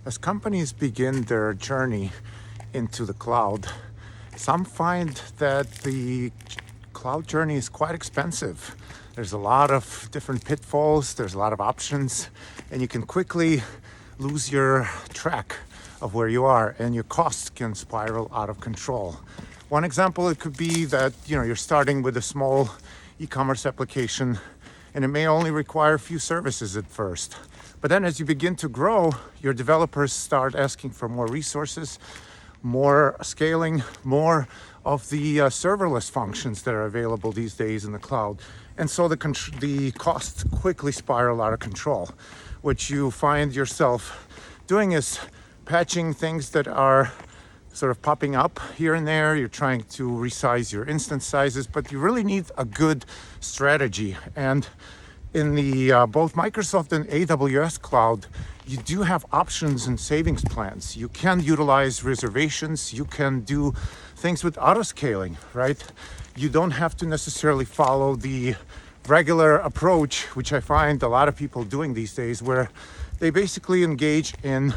As companies begin their journey into the cloud, some find that the cloud journey is quite expensive. There's a lot of different pitfalls, there's a lot of options, and you can quickly lose your track of where you are, and your costs can spiral out of control. One example, it could be that you're starting with a small e-commerce application, and it may only require a few services at first. But then as you begin to grow, your developers start asking for more resources, more scaling, more of the serverless functions that are available these days in the cloud. And so the costs quickly spiral out of control. What you find yourself doing is patching things that are sort of popping up here and there. You're trying to resize your instance sizes, but you really need a good strategy. And in the both Microsoft and AWS cloud, you do have options and savings plans. You can utilize reservations. You can do things with auto scaling, right? You don't have to necessarily follow the regular approach, which I find a lot of people doing these days, where they basically engage in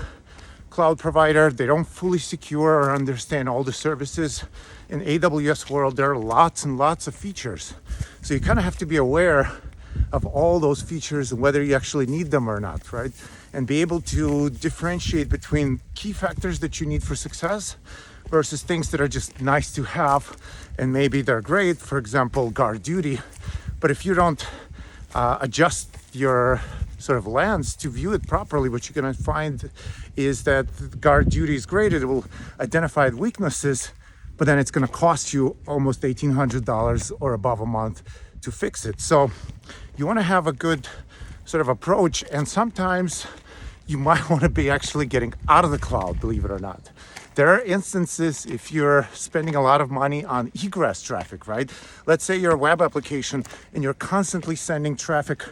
cloud provider. They don't fully secure or understand all the services. In AWS world, there are lots and lots of features. So you kind of have to be aware of all those features and whether you actually need them or not, right? And be able to differentiate between key factors that you need for success versus things that are just nice to have and maybe they're great, for example, guard duty. But if you don't adjust your sort of lens to view it properly, what you're going to find is that guard duty is great. It will identify weaknesses, but then it's going to cost you almost $1,800 or above a month to fix it. So you want to have a good sort of approach, and sometimes you might want to be actually getting out of the cloud, believe it or not. There are instances if you're spending a lot of money on egress traffic, right? Let's say you're a web application and you're constantly sending traffic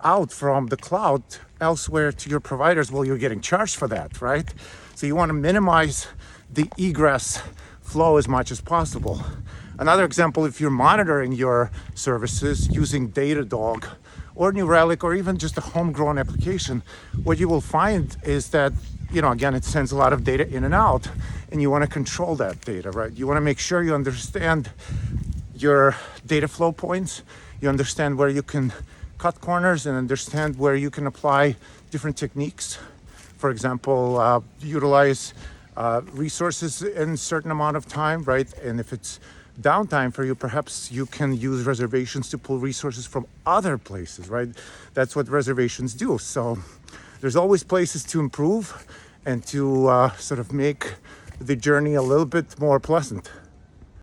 out from the cloud elsewhere to your providers. Well, you're getting charged for that, right? So you want to minimize the egress flow as much as possible. Another example, if you're monitoring your services using Datadog or New Relic or even just a homegrown application, what you will find is that, again, it sends a lot of data in and out, and you want to control that data, right? You want to make sure you understand your data flow points, you understand where you can cut corners and understand where you can apply different techniques. For example, utilize resources in a certain amount of time, right? And if it's downtime for you, perhaps you can use reservations to pull resources from other places, right? That's what reservations do. So there's always places to improve and to sort of make the journey a little bit more pleasant.